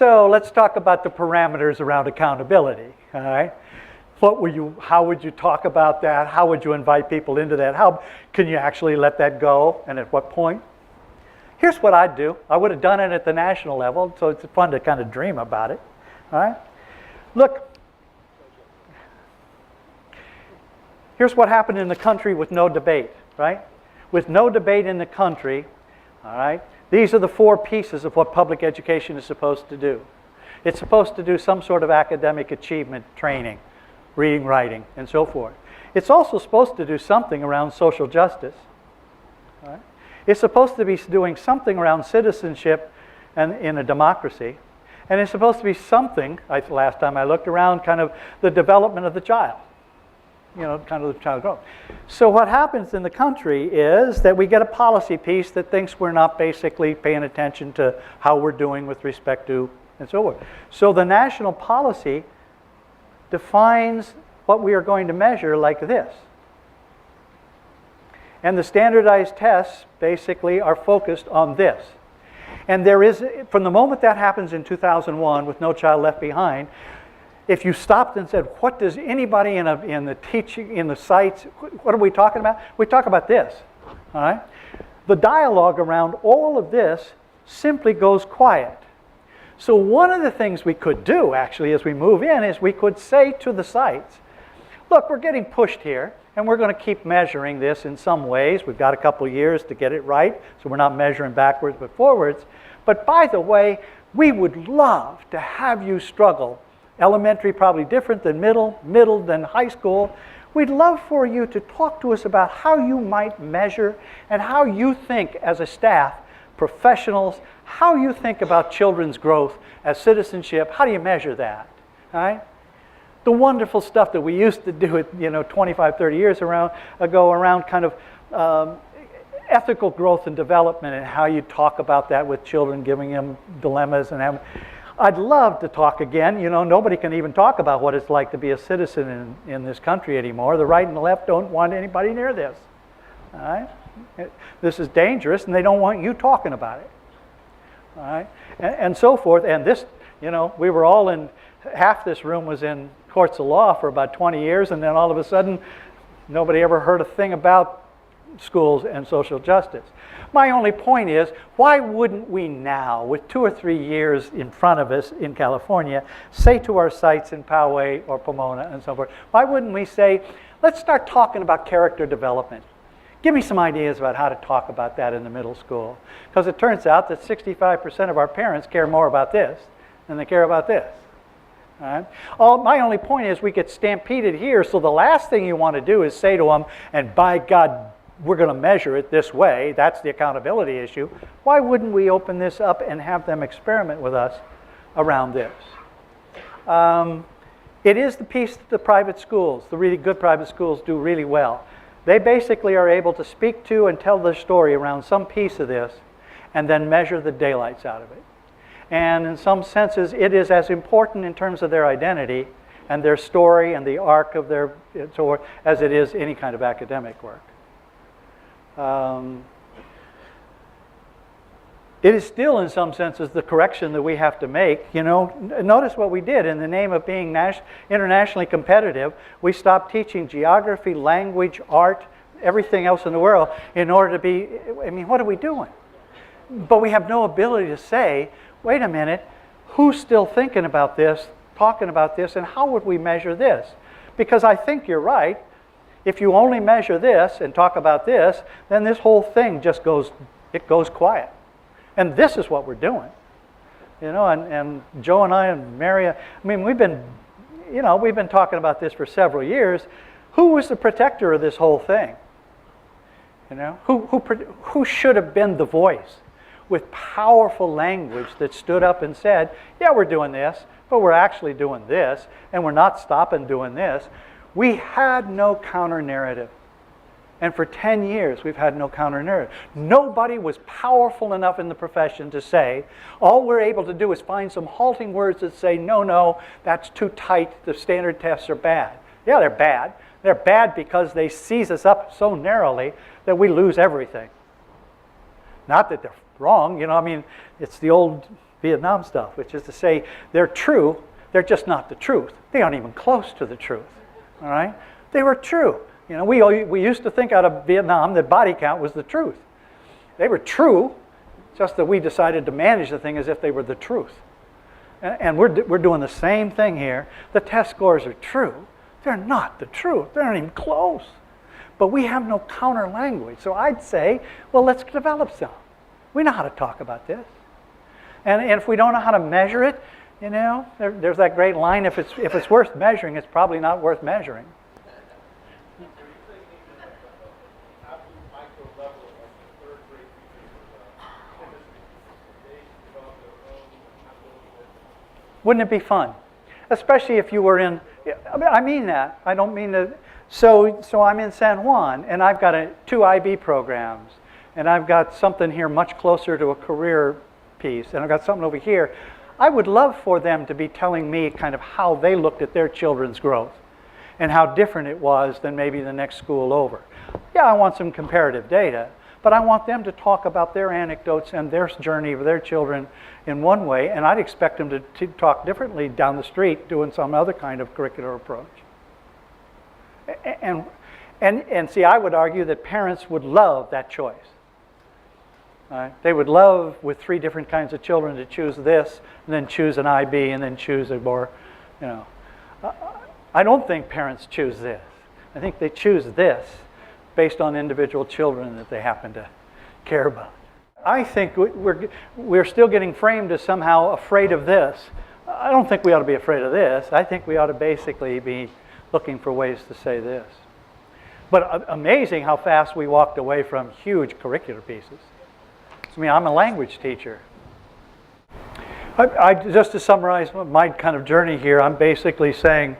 So let's talk about the parameters around accountability, all right? How would you talk about that? How would you invite people into that? How can you actually let that go, and at what point? Here's what I'd do. I would have done it at the national level, so it's fun to kind of dream about it, all right? Look, here's what happened in the country with no debate, right? With no debate in the country, all right? These are the 4 pieces of what public education is supposed to do. It's supposed to do some sort of academic achievement training, reading, writing, and so forth. It's also supposed to do something around social justice. Right? It's supposed to be doing something around citizenship and in a democracy. And it's supposed to be something, last time I looked around, kind of the development of the child. You know, kind of the child growth. So what happens in the country is that we get a policy piece that thinks we're not basically paying attention to how we're doing with respect to, and so forth. So the national policy defines what we are going to measure like this. And the standardized tests basically are focused on this. And there is, from the moment that happens in 2001 with No Child Left Behind, if you stopped and said, what does anybody in the teaching, in the sites, what are we talking about? We talk about this, all right? The dialogue around all of this simply goes quiet. So one of the things we could do, actually, as we move in, is we could say to the sites, look, we're getting pushed here, and we're going to keep measuring this in some ways. We've got a couple of years to get it right, so we're not measuring backwards but forwards. But by the way, we would love to have you struggle. Elementary probably different than middle, middle than high school. We'd love for you to talk to us about how you might measure and how you think as a staff, professionals, how you think about children's growth as citizenship. How do you measure that? All right? The wonderful stuff that we used to do, 25, 30 years ago around kind of ethical growth and development and how you talk about that with children, giving them dilemmas and having... I'd love to talk again. Nobody can even talk about what it's like to be a citizen in this country anymore. The right and the left don't want anybody near this. All right? This is dangerous, and they don't want you talking about it. All right? And so forth. And this, we were all in, half this room was in courts of law for about 20 years, and then all of a sudden, nobody ever heard a thing about schools and social justice. My only point is, why wouldn't we now, with 2 or 3 years in front of us in California, say to our sites in Poway or Pomona and so forth, why wouldn't we say, let's start talking about character development. Give me some ideas about how to talk about that in the middle school. Because it turns out that 65% of our parents care more about this than they care about this. All right? My only point is we get stampeded here, so the last thing you want to do is say to them, and by God, we're going to measure it this way. That's the accountability issue. Why wouldn't we open this up and have them experiment with us around this? It is the piece that the private schools, the really good private schools, do really well. They basically are able to speak to and tell their story around some piece of this and then measure the daylights out of it. And in some senses, it is as important in terms of their identity and their story and the arc of their so as it is any kind of academic work. It is still, in some senses, the correction that we have to make. Notice what we did. In the name of being internationally competitive, we stopped teaching geography, language, art, everything else in the world in order to be, what are we doing? But we have no ability to say, wait a minute, who's still thinking about this, talking about this, and how would we measure this? Because I think you're right. If you only measure this and talk about this, then this whole thing just goes quiet. And this is what we're doing. And Joe and I and Mary, we've been talking about this for several years. Who was the protector of this whole thing? Who should have been the voice with powerful language that stood up and said, yeah, we're doing this, but we're actually doing this, and we're not stopping doing this. We had no counter-narrative. And for 10 years, we've had no counter-narrative. Nobody was powerful enough in the profession to say, all we're able to do is find some halting words that say, no, that's too tight, the standard tests are bad. Yeah, they're bad. They're bad because they seize us up so narrowly that we lose everything. Not that they're wrong, it's the old Vietnam stuff, which is to say they're true, they're just not the truth. They aren't even close to the truth, all right? They were true. You know, we used to think out of Vietnam that body count was the truth. They were true, just that we decided to manage the thing as if they were the truth. And we're doing the same thing here. The test scores are true. They're not the truth. They're not even close. But we have no counter language. So I'd say, well, let's develop some. We know how to talk about this. And if we don't know how to measure it, you know, there's that great line, if it's worth measuring, it's probably not worth measuring. Wouldn't it be fun? Especially if you were in, I mean that. I don't mean to. So I'm in San Juan, and I've got 2 IB programs, and I've got something here much closer to a career piece, and I've got something over here. I would love for them to be telling me kind of how they looked at their children's growth and how different it was than maybe the next school over. Yeah, I want some comparative data, but I want them to talk about their anecdotes and their journey of their children in one way, and I'd expect them to talk differently down the street doing some other kind of curricular approach. And see, I would argue that parents would love that choice. They would love, with 3 different kinds of children, to choose this, and then choose an IB, and then choose a more, you know. I don't think parents choose this. I think they choose this based on individual children that they happen to care about. I think we're still getting framed as somehow afraid of this. I don't think we ought to be afraid of this. I think we ought to basically be looking for ways to say this. But amazing how fast we walked away from huge curricular pieces. I mean, I'm a language teacher. Just to summarize my kind of journey here, I'm basically saying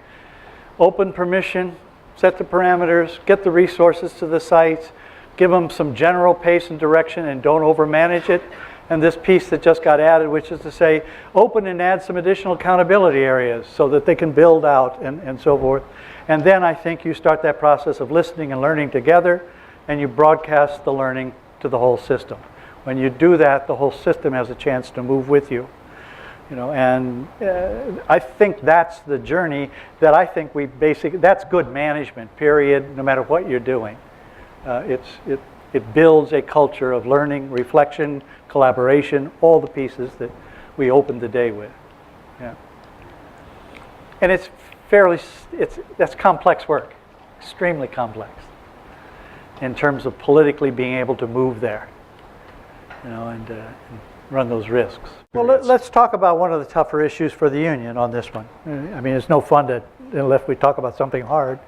open permission, set the parameters, get the resources to the sites, give them some general pace and direction, and don't overmanage it. And this piece that just got added, which is to say, open and add some additional accountability areas so that they can build out and so forth. And then I think you start that process of listening and learning together, and you broadcast the learning to the whole system. When you do that, the whole system has a chance to move with you. You know, and I think that's the journey that I think that's good management, period, no matter what you're doing. It builds a culture of learning, reflection, collaboration, all the pieces that we opened the day with. Yeah. And that's complex work, extremely complex, in terms of politically being able to move there, you know, and run those risks. Well, let's talk about one of the tougher issues for the union on this one. I mean, it's no fun unless we talk about something hard.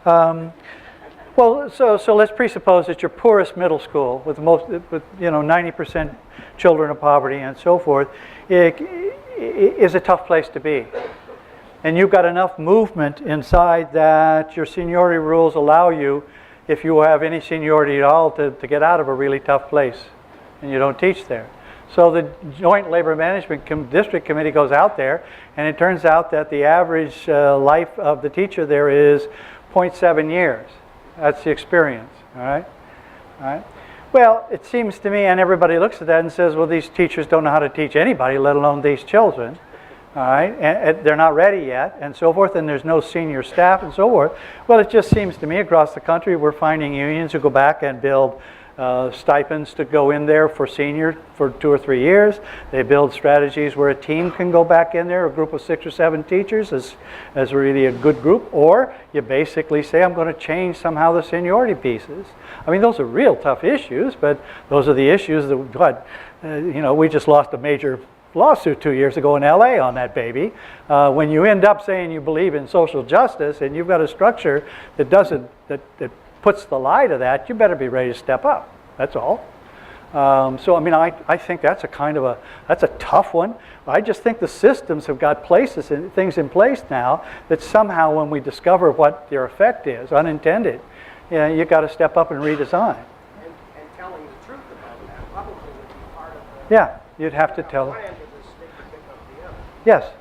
Well, so let's presuppose that your poorest middle school with 90% children of poverty and so forth is a tough place to be. And you've got enough movement inside that your seniority rules allow you, if you have any seniority at all, to get out of a really tough place, and you don't teach there. So the Joint Labor Management District Committee goes out there, and it turns out that the average life of the teacher there is 0.7 years. That's the experience, all right? All right. Well, it seems to me, and everybody looks at that and says, well, these teachers don't know how to teach anybody, let alone these children, all right? And they're not ready yet, and so forth, and there's no senior staff and so forth. Well, it just seems to me across the country we're finding unions who go back and build stipends to go in there for senior for 2 or 3 years. They build strategies where a team can go back in there, a group of 6 or 7 teachers as really a good group, or you basically say, I'm going to change somehow the seniority pieces. I mean, those are real tough issues, but those are the issues that, we just lost a major lawsuit 2 years ago in LA on that baby. When you end up saying you believe in social justice and you've got a structure that that puts the lie to that, you better be ready to step up. That's all. So I mean, I think that's a tough one. I just think the systems have got things in place now that somehow when we discover what their effect is, unintended, you've got to step up and redesign. And telling the truth about that probably would be part of the... Yeah, you'd have to tell. One end of the stick to pick up the other. Yes.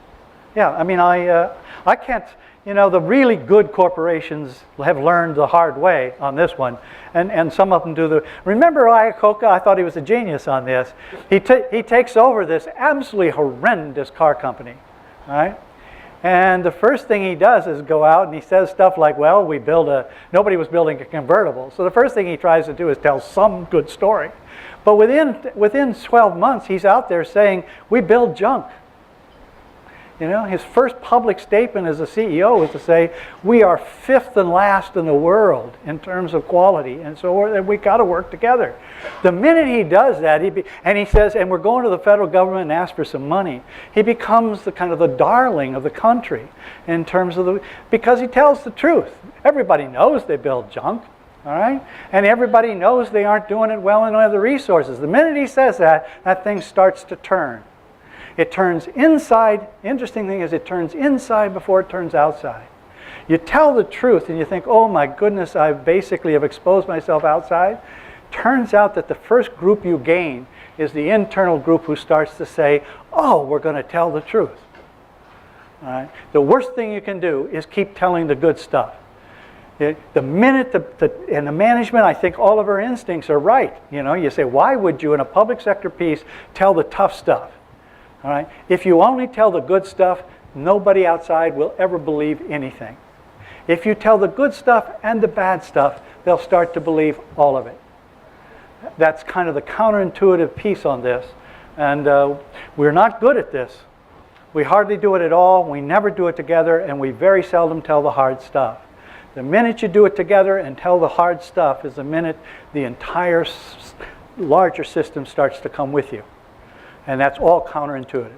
Yeah, I mean, I can't, you know, the really good corporations have learned the hard way on this one, and some of them do the. Remember Iacocca? I thought he was a genius on this. He takes over this absolutely horrendous car company, right? And the first thing he does is go out and he says stuff like, well, nobody was building a convertible. So the first thing he tries to do is tell some good story. But within 12 months, he's out there saying, we build junk. You know, his first public statement as a CEO was to say, we are fifth and last in the world in terms of quality, and so we got to work together. The minute he does that, and he says, and we're going to the federal government and ask for some money, he becomes the kind of the darling of the country in terms of because he tells the truth. Everybody knows they build junk, all right? And everybody knows they aren't doing it well and don't have the resources. The minute he says that, that thing starts to turn. It turns inside. Interesting thing is it turns inside before it turns outside. You tell the truth and you think, oh my goodness, I basically have exposed myself outside. Turns out that the first group you gain is the internal group who starts to say, oh, we're going to tell the truth. All right? The worst thing you can do is keep telling the good stuff. The minute in the management, I think all of our instincts are right. You know, you say, why would you in a public sector piece tell the tough stuff? All right? If you only tell the good stuff, nobody outside will ever believe anything. If you tell the good stuff and the bad stuff, they'll start to believe all of it. That's kind of the counterintuitive piece on this. And we're not good at this. We hardly do it at all. We never do it together, and we very seldom tell the hard stuff. The minute you do it together and tell the hard stuff is the minute the entire larger system starts to come with you. And that's all counterintuitive.